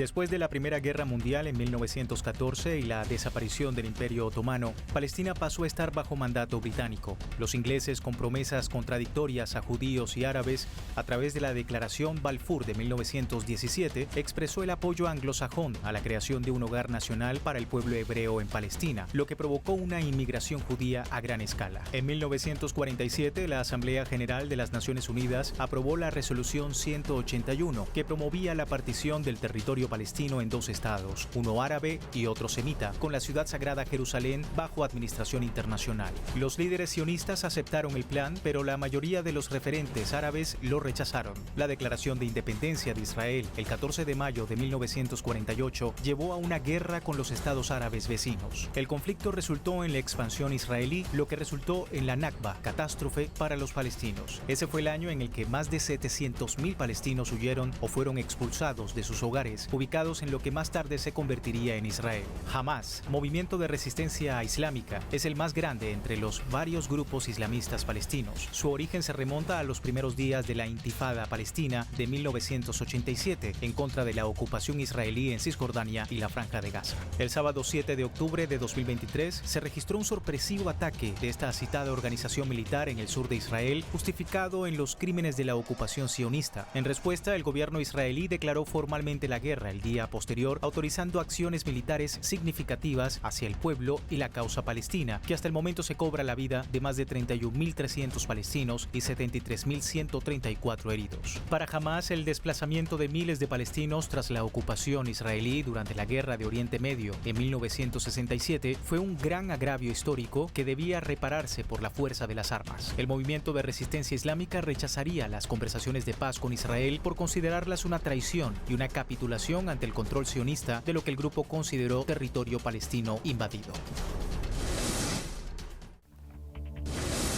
Después de la Primera Guerra Mundial en 1914 y la desaparición del Imperio Otomano, Palestina pasó a estar bajo mandato británico. Los ingleses, con promesas contradictorias a judíos y árabes, a través de la Declaración Balfour de 1917, expresó el apoyo anglosajón a la creación de un hogar nacional para el pueblo hebreo en Palestina, lo que provocó una inmigración judía a gran escala. En 1947, la Asamblea General de las Naciones Unidas aprobó la Resolución 181, que promovía la partición del territorio palestino en dos estados, uno árabe y otro semita, con la ciudad sagrada Jerusalén bajo administración internacional. Los líderes sionistas aceptaron el plan, pero la mayoría de los referentes árabes lo rechazaron. La declaración de independencia de Israel, el 14 de mayo de 1948, llevó a una guerra con los estados árabes vecinos. El conflicto resultó en la expansión israelí, lo que resultó en la Nakba, catástrofe para los palestinos. Ese fue el año en el que más de 700.000 palestinos huyeron o fueron expulsados de sus hogares, ubicados en lo que más tarde se convertiría en Israel. Hamás, movimiento de resistencia islámica, es el más grande entre los varios grupos islamistas palestinos. Su origen se remonta a los primeros días de la Intifada palestina de 1987, en contra de la ocupación israelí en Cisjordania y la Franja de Gaza. El sábado 7 de octubre de 2023 se registró un sorpresivo ataque de esta citada organización militar en el sur de Israel, justificado en los crímenes de la ocupación sionista. En respuesta, el gobierno israelí declaró formalmente la guerra el día posterior, autorizando acciones militares significativas hacia el pueblo y la causa palestina, que hasta el momento se cobra la vida de más de 31.300 palestinos y 73.134 heridos. Para Hamás, el desplazamiento de miles de palestinos tras la ocupación israelí durante la Guerra de Oriente Medio en 1967 fue un gran agravio histórico que debía repararse por la fuerza de las armas. El movimiento de resistencia islámica rechazaría las conversaciones de paz con Israel por considerarlas una traición y una capitulación ante el control sionista de lo que el grupo consideró territorio palestino invadido.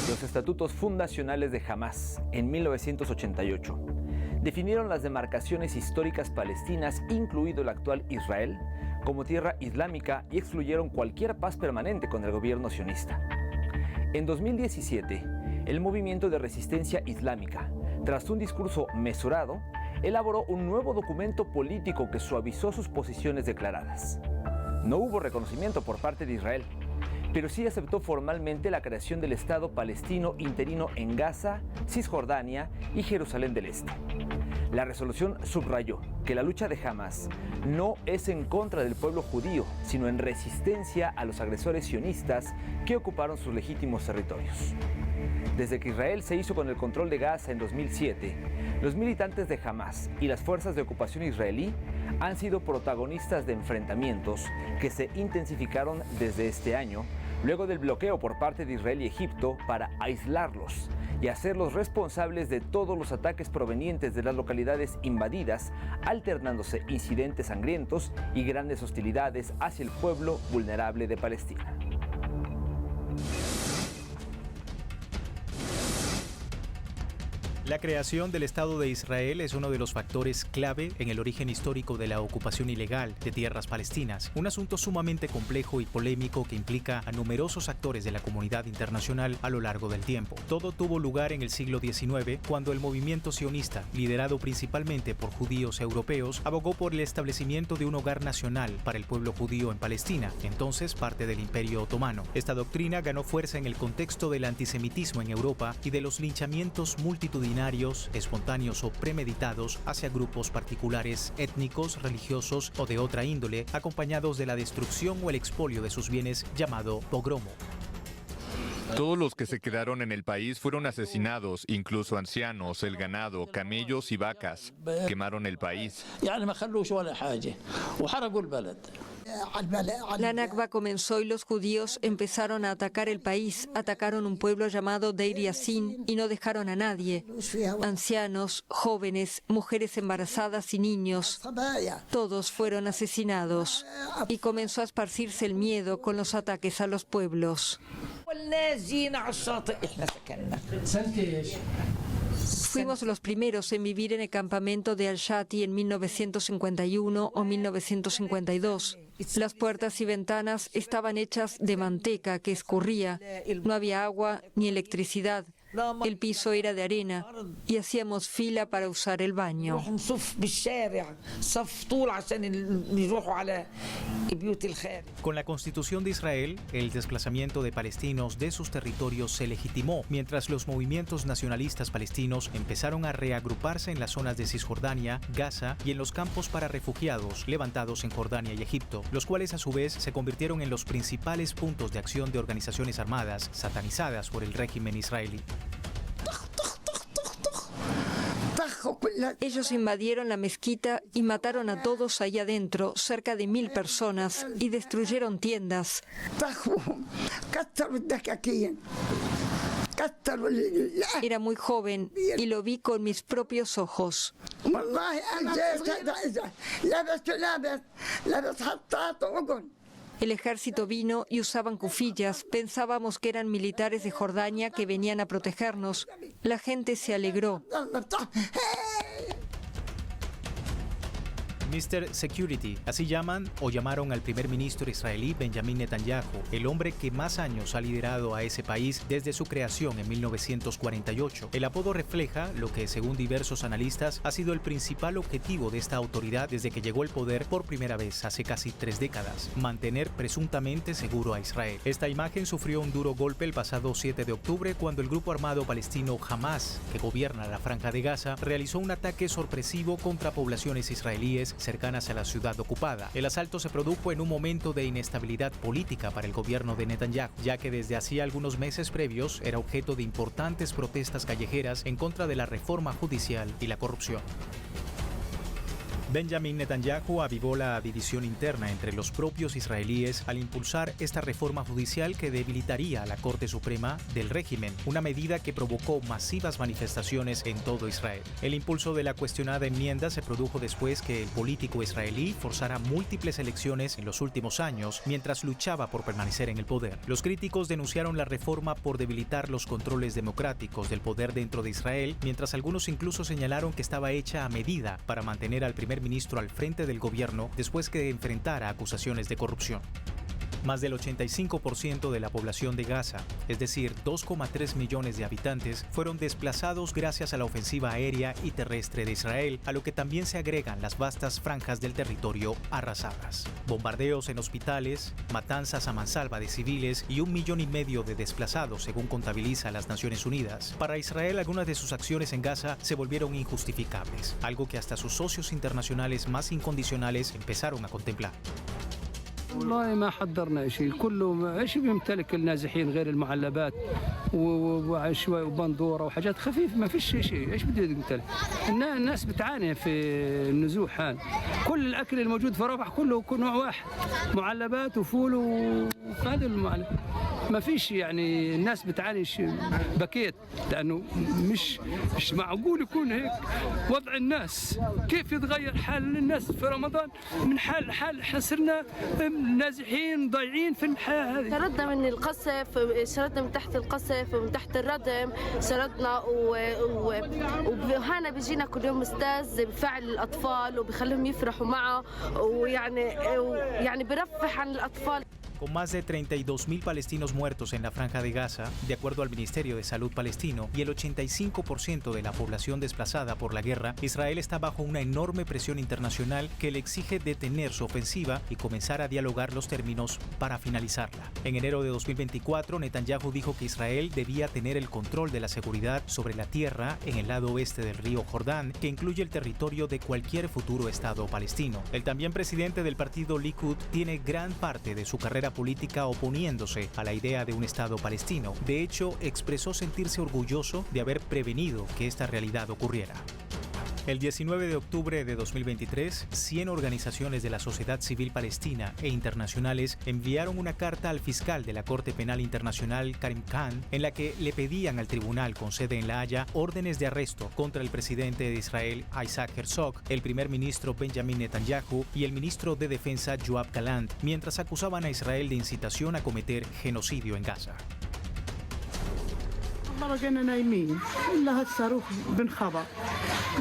Los estatutos fundacionales de Hamás en 1988 definieron las demarcaciones históricas palestinas, incluido el actual Israel, como tierra islámica y excluyeron cualquier paz permanente con el gobierno sionista. En 2017, el movimiento de resistencia islámica, tras un discurso mesurado, elaboró un nuevo documento político que suavizó sus posiciones declaradas. No hubo reconocimiento por parte de Israel, pero sí aceptó formalmente la creación del Estado palestino interino en Gaza, Cisjordania y Jerusalén del Este. La resolución subrayó que la lucha de Hamás no es en contra del pueblo judío, sino en resistencia a los agresores sionistas que ocuparon sus legítimos territorios. Desde que Israel se hizo con el control de Gaza en 2007, los militantes de Hamás y las fuerzas de ocupación israelí han sido protagonistas de enfrentamientos que se intensificaron desde este año, luego del bloqueo por parte de Israel y Egipto para aislarlos y hacerlos responsables de todos los ataques provenientes de las localidades invadidas, alternándose incidentes sangrientos y grandes hostilidades hacia el pueblo vulnerable de Palestina. La creación del Estado de Israel es uno de los factores clave en el origen histórico de la ocupación ilegal de tierras palestinas, un asunto sumamente complejo y polémico que implica a numerosos actores de la comunidad internacional a lo largo del tiempo. Todo tuvo lugar en el siglo XIX, cuando el movimiento sionista, liderado principalmente por judíos europeos, abogó por el establecimiento de un hogar nacional para el pueblo judío en Palestina, entonces parte del Imperio Otomano. Esta doctrina ganó fuerza en el contexto del antisemitismo en Europa y de los linchamientos multitudinarios, espontáneos o premeditados hacia grupos particulares, étnicos, religiosos o de otra índole, acompañados de la destrucción o el expolio de sus bienes llamado pogromo. Todos los que se quedaron en el país fueron asesinados, incluso ancianos, el ganado, camellos y vacas. Quemaron el país. La Nakba comenzó y los judíos empezaron a atacar el país. Atacaron un pueblo llamado Deir Yassin y no dejaron a nadie. Ancianos, jóvenes, mujeres embarazadas y niños. Todos fueron asesinados. Y comenzó a esparcirse el miedo con los ataques a los pueblos. Fuimos los primeros en vivir en el campamento de Al-Shati en 1951 o 1952. Las puertas y ventanas estaban hechas de manteca que escurría. No había agua ni electricidad. El piso era de arena y hacíamos fila para usar el baño. Con la Constitución de Israel, el desplazamiento de palestinos de sus territorios se legitimó, mientras los movimientos nacionalistas palestinos empezaron a reagruparse en las zonas de Cisjordania, Gaza y en los campos para refugiados levantados en Jordania y Egipto, los cuales a su vez se convirtieron en los principales puntos de acción de organizaciones armadas satanizadas por el régimen israelí. Ellos invadieron la mezquita y mataron a todos allá adentro, cerca de 1000 personas, y destruyeron tiendas. Era muy joven y lo vi con mis propios ojos. El ejército vino y usaban cufillas. Pensábamos que eran militares de Jordania que venían a protegernos. La gente se alegró. Mr. Security, así llaman o llamaron al primer ministro israelí Benjamin Netanyahu, el hombre que más años ha liderado a ese país desde su creación en 1948. El apodo refleja lo que, según diversos analistas, ha sido el principal objetivo de esta autoridad desde que llegó al poder por primera vez hace casi 3 décadas: mantener presuntamente seguro a Israel. Esta imagen sufrió un duro golpe el pasado 7 de octubre cuando el grupo armado palestino Hamas, que gobierna la Franja de Gaza, realizó un ataque sorpresivo contra poblaciones israelíes cercanas a la ciudad ocupada. El asalto se produjo en un momento de inestabilidad política para el gobierno de Netanyahu, ya que desde hacía algunos meses previos era objeto de importantes protestas callejeras en contra de la reforma judicial y la corrupción. Benjamin Netanyahu avivó la división interna entre los propios israelíes al impulsar esta reforma judicial que debilitaría a la Corte Suprema del régimen, una medida que provocó masivas manifestaciones en todo Israel. El impulso de la cuestionada enmienda se produjo después que el político israelí forzara múltiples elecciones en los últimos años mientras luchaba por permanecer en el poder. Los críticos denunciaron la reforma por debilitar los controles democráticos del poder dentro de Israel, mientras algunos incluso señalaron que estaba hecha a medida para mantener al primer ministro al frente del gobierno después que enfrentara acusaciones de corrupción. Más del 85% de la población de Gaza, es decir, 2,3 millones de habitantes, fueron desplazados gracias a la ofensiva aérea y terrestre de Israel, a lo que también se agregan las vastas franjas del territorio arrasadas. Bombardeos en hospitales, matanzas a mansalva de civiles y 1,5 millones de desplazados, según contabiliza las Naciones Unidas. Para Israel, algunas de sus acciones en Gaza se volvieron injustificables, algo que hasta sus socios internacionales más incondicionales empezaron a contemplar. والله ما حضرنا شيء كله ايش بيمتلك النازحين غير المعلبات وشوي وبندوره وحاجات خفيفه ما فيش شيء ايش بده يمتلك الناس بتعاني في النزوح هان كل الاكل الموجود في رفح كله نوع واحد معلبات وفول وهذا المعلب ما فيش يعني الناس بتعاني بكيت لانه مش معقول يكون هيك وضع الناس كيف يتغير حال الناس في رمضان من حال حصرنا نازحين ضايعين في الحياه هذه. شردنا من القصف، شردنا من تحت القصف ومن تحت الردم، شردنا وهنا بيجينا كل يوم استاذ بفعل الاطفال وبخليهم يفرحوا معه ويعني برفح عن الاطفال. Con más de 32.000 palestinos muertos en la Franja de Gaza, de acuerdo al Ministerio de Salud palestino, y el 85% de la población desplazada por la guerra, Israel está bajo una enorme presión internacional que le exige detener su ofensiva y comenzar a dialogar los términos para finalizarla. En enero de 2024, Netanyahu dijo que Israel debía tener el control de la seguridad sobre la tierra en el lado oeste del río Jordán, que incluye el territorio de cualquier futuro Estado palestino. El también presidente del partido Likud tiene gran parte de su carrera política oponiéndose a la idea de un Estado palestino. De hecho, expresó sentirse orgulloso de haber prevenido que esta realidad ocurriera. El 19 de octubre de 2023, 100 organizaciones de la sociedad civil palestina e internacionales enviaron una carta al fiscal de la Corte Penal Internacional, Karim Khan, en la que le pedían al tribunal con sede en La Haya órdenes de arresto contra el presidente de Israel, Isaac Herzog, el primer ministro Benjamin Netanyahu y el ministro de Defensa, Yoav Gallant, mientras acusaban a Israel de incitación a cometer genocidio en Gaza. بقينا نايمين الا هالصاروخ بنخبط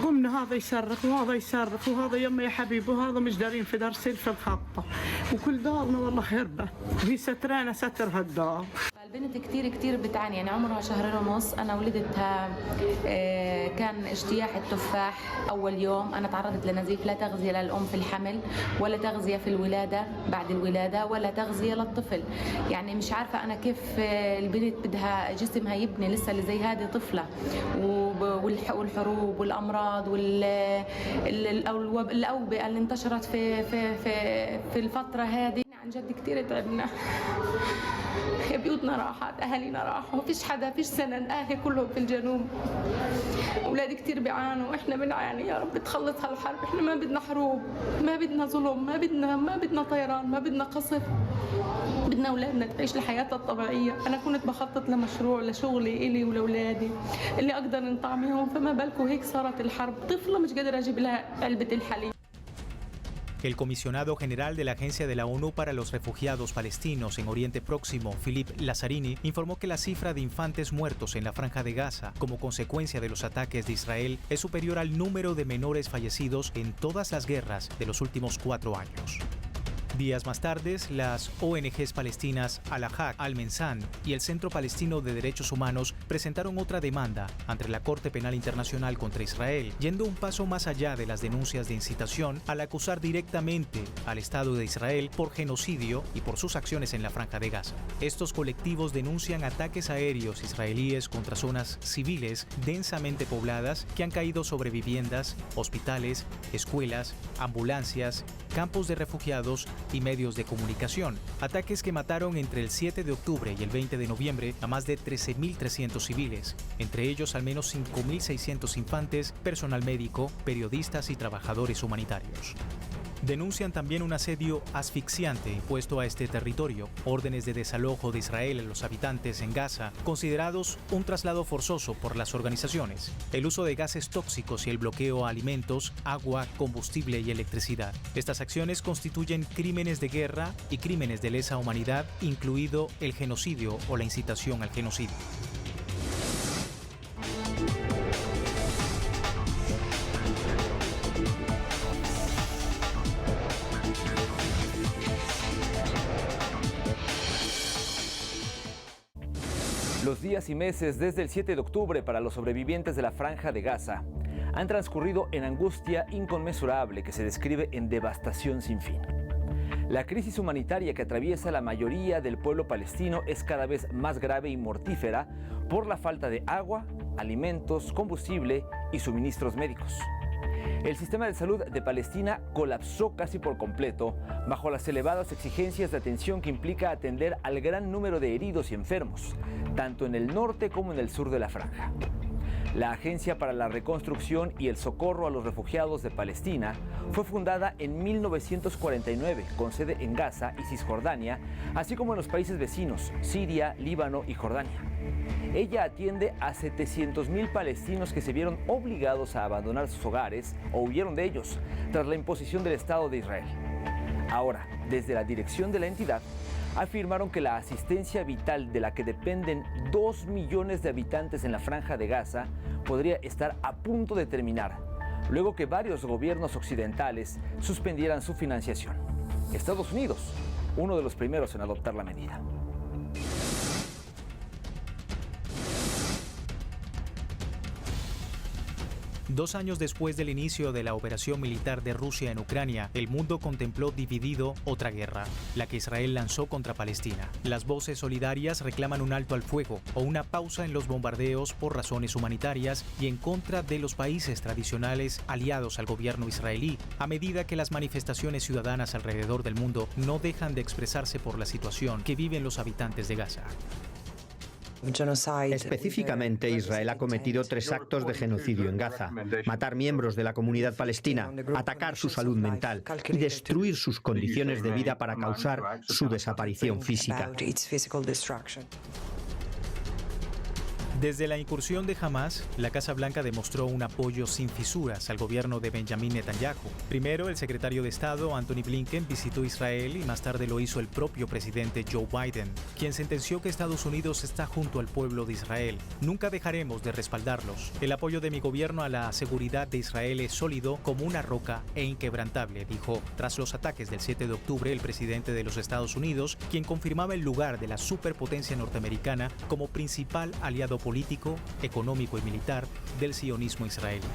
قمنا هذا يصرخ وهذا يصرخ وهذا يما يا حبيبي وهذا مش دارين في دار سلفه الخبطه وكل دارنا والله خربه هي سترانا ستر هالدار. البنت كتير بتعاني، يعني عمرها شهرين ونص. أنا ولدتها كان اجتياح التفاح أول يوم. أنا تعرضت لنزيف، لا تغذية للأم في الحمل ولا تغذية في الولادة بعد الولادة ولا تغذية للطفل. يعني مش عارفة أنا كيف البنت بدها جسمها يبني لسه اللي زي هذه طفلة، والحروب والأمراض والأوبئة اللي انتشرت في الفترة هذه. عن جد كتير تعبنا. بيوتنا راحت، أهالينا راحوا، فيش حدا، فيش سند، أهلي كلهم في الجنوب. أولادي كتير بيعانوا وإحنا بنعاني. يا رب تخلص هالحرب. إحنا ما بدنا حروب، ما بدنا ظلم، ما بدنا طيران، ما بدنا قصف. بدنا أولادنا تعيش لحياتها الطبيعية. أنا كنت بخطط لمشروع لشغلي إلي ولأولادي اللي أقدر نطعميهم، فما بالكم هيك صارت الحرب. طفلة مش قادرة أجيب لها علبة الحليب. El comisionado general de la Agencia de la ONU para los Refugiados Palestinos en Oriente Próximo, Philippe Lazzarini, informó que la cifra de infantes muertos en la Franja de Gaza como consecuencia de los ataques de Israel es superior al número de menores fallecidos en todas las guerras de los últimos 4 años. Días más tarde, las ONGs palestinas Al-Haq, Al-Mensan y el Centro Palestino de Derechos Humanos presentaron otra demanda ante la Corte Penal Internacional contra Israel, yendo un paso más allá de las denuncias de incitación al acusar directamente al Estado de Israel por genocidio y por sus acciones en la Franja de Gaza. Estos colectivos denuncian ataques aéreos israelíes contra zonas civiles densamente pobladas que han caído sobre viviendas, hospitales, escuelas, ambulancias, campos de refugiados y medios de comunicación. Ataques que mataron entre el 7 de octubre y el 20 de noviembre a más de 13.300 civiles, entre ellos al menos 5.600 infantes, personal médico, periodistas y trabajadores humanitarios. Denuncian también un asedio asfixiante impuesto a este territorio, órdenes de desalojo de Israel a los habitantes en Gaza, considerados un traslado forzoso por las organizaciones, el uso de gases tóxicos y el bloqueo a alimentos, agua, combustible y electricidad. Estas acciones constituyen crímenes de guerra y crímenes de lesa humanidad, incluido el genocidio o la incitación al genocidio. Los días y meses desde el 7 de octubre para los sobrevivientes de la Franja de Gaza han transcurrido en angustia inconmensurable que se describe en devastación sin fin. La crisis humanitaria que atraviesa la mayoría del pueblo palestino es cada vez más grave y mortífera por la falta de agua, alimentos, combustible y suministros médicos. El sistema de salud de Palestina colapsó casi por completo bajo las elevadas exigencias de atención que implica atender al gran número de heridos y enfermos, tanto en el norte como en el sur de la franja. La Agencia para la Reconstrucción y el Socorro a los Refugiados de Palestina fue fundada en 1949 con sede en Gaza y Cisjordania, así como en los países vecinos, Siria, Líbano y Jordania. Ella atiende a 700.000 palestinos que se vieron obligados a abandonar sus hogares o huyeron de ellos tras la imposición del Estado de Israel. Ahora, desde la dirección de la entidad, afirmaron que la asistencia vital de la que dependen 2 millones de habitantes en la Franja de Gaza podría estar a punto de terminar, luego que varios gobiernos occidentales suspendieran su financiación. Estados Unidos, uno de los primeros en adoptar la medida. Dos años después del inicio de la operación militar de Rusia en Ucrania, el mundo contempló dividido otra guerra, la que Israel lanzó contra Palestina. Las voces solidarias reclaman un alto al fuego o una pausa en los bombardeos por razones humanitarias y en contra de los países tradicionales aliados al gobierno israelí, a medida que las manifestaciones ciudadanas alrededor del mundo no dejan de expresarse por la situación que viven los habitantes de Gaza. Específicamente, Israel ha cometido 3 actos de genocidio en Gaza: matar miembros de la comunidad palestina, atacar su salud mental y destruir sus condiciones de vida para causar su desaparición física. Desde la incursión de Hamás, la Casa Blanca demostró un apoyo sin fisuras al gobierno de Benjamin Netanyahu. Primero, el secretario de Estado, Antony Blinken, visitó Israel y más tarde lo hizo el propio presidente Joe Biden, quien sentenció que Estados Unidos está junto al pueblo de Israel. Nunca dejaremos de respaldarlos. El apoyo de mi gobierno a la seguridad de Israel es sólido como una roca e inquebrantable, dijo tras los ataques del 7 de octubre el presidente de los Estados Unidos, quien confirmaba el lugar de la superpotencia norteamericana como principal aliado político, económico y militar del sionismo israelí.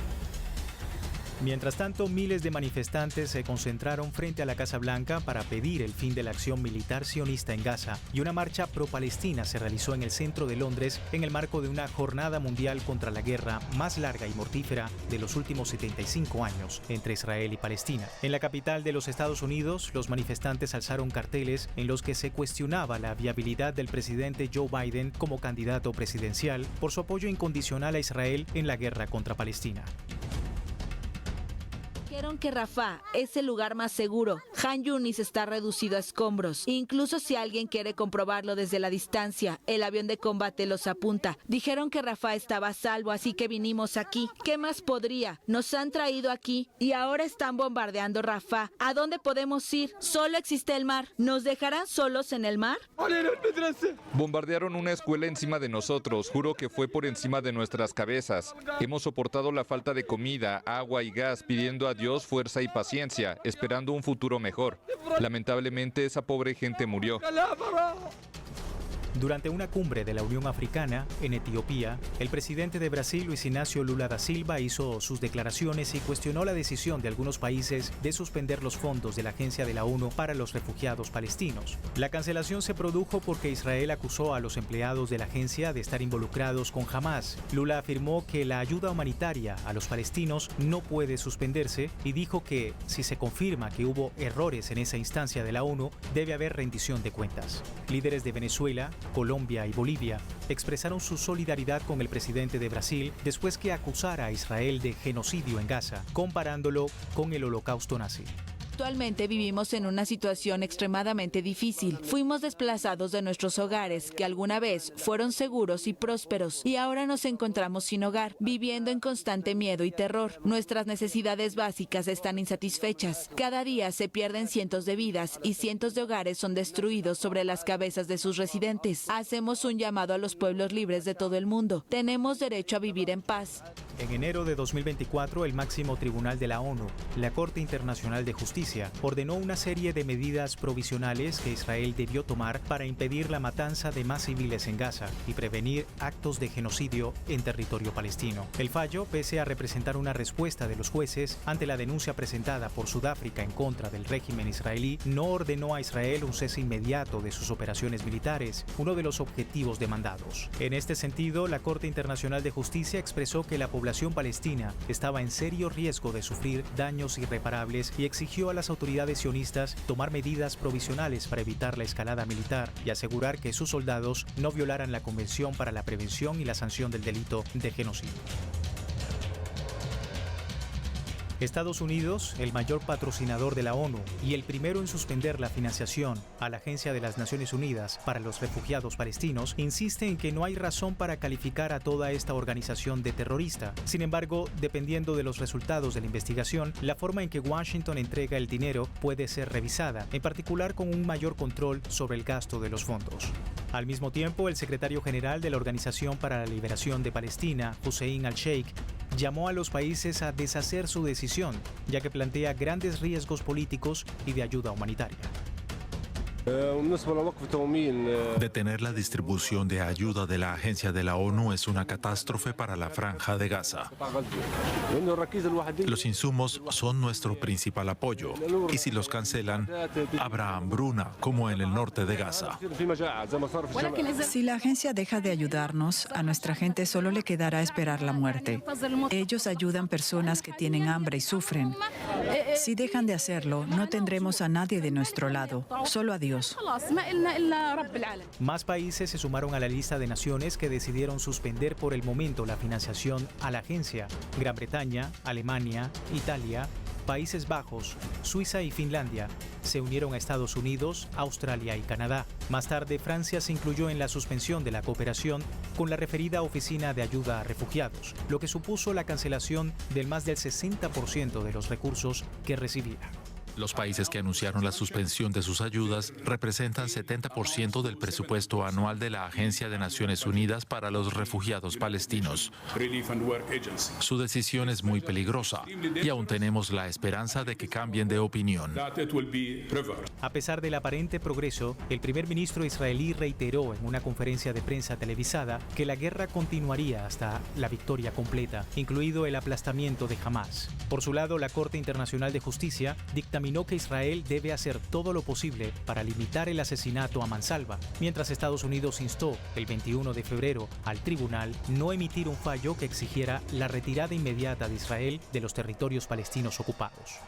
Mientras tanto, miles de manifestantes se concentraron frente a la Casa Blanca para pedir el fin de la acción militar sionista en Gaza, y una marcha pro-palestina se realizó en el centro de Londres en el marco de una jornada mundial contra la guerra más larga y mortífera de los últimos 75 años entre Israel y Palestina. En la capital de los Estados Unidos, los manifestantes alzaron carteles en los que se cuestionaba la viabilidad del presidente Joe Biden como candidato presidencial por su apoyo incondicional a Israel en la guerra contra Palestina. Dijeron que Rafah es el lugar más seguro. Han Yunis está reducido a escombros. Incluso si alguien quiere comprobarlo desde la distancia, el avión de combate los apunta. Dijeron que Rafah estaba a salvo, así que vinimos aquí. ¿Qué más podría? Nos han traído aquí y ahora están bombardeando Rafah. ¿A dónde podemos ir? Solo existe el mar. ¿Nos dejarán solos en el mar? Bombardearon una escuela encima de nosotros. Juro que fue por encima de nuestras cabezas. Hemos soportado la falta de comida, agua y gas, pidiendo a Dios fuerza y paciencia, esperando un futuro mejor. Lamentablemente, esa pobre gente murió. Durante una cumbre de la Unión Africana en Etiopía, el presidente de Brasil, Luis Inácio Lula da Silva, hizo sus declaraciones y cuestionó la decisión de algunos países de suspender los fondos de la Agencia de la ONU para los Refugiados Palestinos. La cancelación se produjo porque Israel acusó a los empleados de la agencia de estar involucrados con Hamás. Lula afirmó que la ayuda humanitaria a los palestinos no puede suspenderse y dijo que, si se confirma que hubo errores en esa instancia de la ONU, debe haber rendición de cuentas. Líderes de Venezuela, Colombia y Bolivia expresaron su solidaridad con el presidente de Brasil después que acusara a Israel de genocidio en Gaza, comparándolo con el Holocausto nazi. Actualmente vivimos en una situación extremadamente difícil. Fuimos desplazados de nuestros hogares, que alguna vez fueron seguros y prósperos, y ahora nos encontramos sin hogar, viviendo en constante miedo y terror. Nuestras necesidades básicas están insatisfechas. Cada día se pierden cientos de vidas y cientos de hogares son destruidos sobre las cabezas de sus residentes. Hacemos un llamado a los pueblos libres de todo el mundo. Tenemos derecho a vivir en paz. En enero de 2024, el máximo tribunal de la ONU, la Corte Internacional de Justicia, ordenó una serie de medidas provisionales que Israel debió tomar para impedir la matanza de más civiles en Gaza y prevenir actos de genocidio en territorio palestino. El fallo, pese a representar una respuesta de los jueces ante la denuncia presentada por Sudáfrica en contra del régimen israelí, no ordenó a Israel un cese inmediato de sus operaciones militares, uno de los objetivos demandados. En este sentido, la Corte Internacional de Justicia expresó que la población palestina estaba en serio riesgo de sufrir daños irreparables y exigió a las autoridades sionistas tomar medidas provisionales para evitar la escalada militar y asegurar que sus soldados no violaran la Convención para la Prevención y la Sanción del Delito de Genocidio. Estados Unidos, el mayor patrocinador de la ONU y el primero en suspender la financiación a la Agencia de las Naciones Unidas para los Refugiados Palestinos, insiste en que no hay razón para calificar a toda esta organización de terrorista. Sin embargo, dependiendo de los resultados de la investigación, la forma en que Washington entrega el dinero puede ser revisada, en particular con un mayor control sobre el gasto de los fondos. Al mismo tiempo, el secretario general de la Organización para la Liberación de Palestina, Hussein al-Sheikh, llamó a los países a deshacer su decisión, ya que plantea grandes riesgos políticos y de ayuda humanitaria. Detener la distribución de ayuda de la Agencia de la ONU es una catástrofe para la Franja de Gaza. Los insumos son nuestro principal apoyo, y si los cancelan, habrá hambruna como en el norte de Gaza. Si la agencia deja de ayudarnos, a nuestra gente solo le quedará esperar la muerte. Ellos ayudan personas que tienen hambre y sufren. Si dejan de hacerlo, no tendremos a nadie de nuestro lado, solo a Dios. Más países se sumaron a la lista de naciones que decidieron suspender por el momento la financiación a la agencia: Gran Bretaña, Alemania, Italia, Países Bajos, Suiza y Finlandia se unieron a Estados Unidos, Australia y Canadá. Más tarde, Francia se incluyó en la suspensión de la cooperación con la referida Oficina de Ayuda a Refugiados, lo que supuso la cancelación del más del 60% de los recursos que recibía. Los países que anunciaron la suspensión de sus ayudas representan 70% del presupuesto anual de la Agencia de Naciones Unidas para los Refugiados Palestinos. Su decisión es muy peligrosa y aún tenemos la esperanza de que cambien de opinión. A pesar del aparente progreso, el primer ministro israelí reiteró en una conferencia de prensa televisada que la guerra continuaría hasta la victoria completa, incluido el aplastamiento de Hamás. Por su lado, la Corte Internacional de Justicia dictaminó que Israel debe hacer todo lo posible para limitar el asesinato a mansalva, mientras Estados Unidos instó el 21 de febrero al tribunal no emitir un fallo que exigiera la retirada inmediata de Israel de los territorios palestinos ocupados.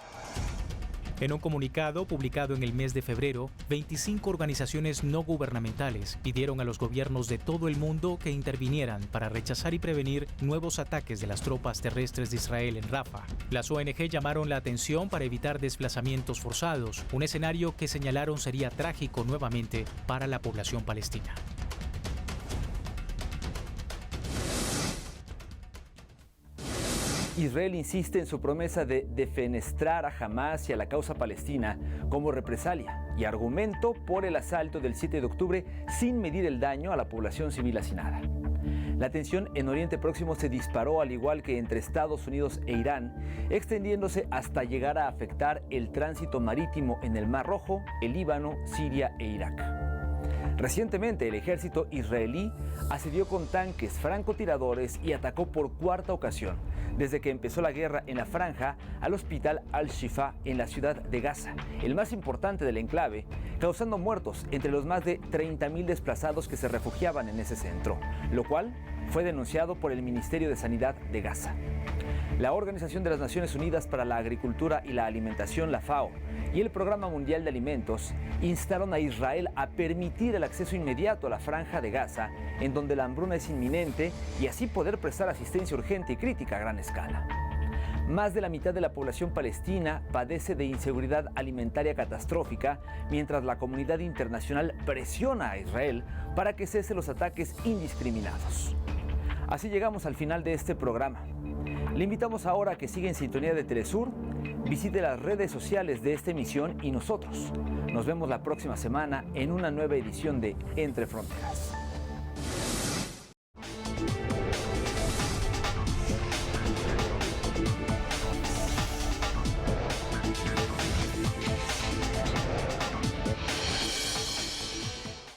En un comunicado publicado en el mes de febrero, 25 organizaciones no gubernamentales pidieron a los gobiernos de todo el mundo que intervinieran para rechazar y prevenir nuevos ataques de las tropas terrestres de Israel en Rafah. Las ONG llamaron la atención para evitar desplazamientos forzados, un escenario que señalaron sería trágico nuevamente para la población palestina. Israel insiste en su promesa de defenestrar a Hamás y a la causa palestina como represalia y argumento por el asalto del 7 de octubre sin medir el daño a la población civil hacinada. La tensión en Oriente Próximo se disparó al igual que entre Estados Unidos e Irán, extendiéndose hasta llegar a afectar el tránsito marítimo en el Mar Rojo, el Líbano, Siria e Irak. Recientemente, el ejército israelí asedió con tanques francotiradores y atacó por cuarta ocasión, desde que empezó la guerra en la franja, al hospital Al-Shifa en la ciudad de Gaza, el más importante del enclave, causando muertos entre los más de 30.000 desplazados que se refugiaban en ese centro, lo cual fue denunciado por el Ministerio de Sanidad de Gaza. La Organización de las Naciones Unidas para la Agricultura y la Alimentación, la FAO, y el Programa Mundial de Alimentos instaron a Israel a permitir el acceso inmediato a la franja de Gaza, en donde la hambruna es inminente, y así poder prestar asistencia urgente y crítica a gran escala. Más de la mitad de la población palestina padece de inseguridad alimentaria catastrófica, mientras la comunidad internacional presiona a Israel para que cese los ataques indiscriminados. Así llegamos al final de este programa. Le invitamos ahora a que siga en sintonía de Telesur, visite las redes sociales de esta emisión y nosotros nos vemos la próxima semana en una nueva edición de Entre Fronteras.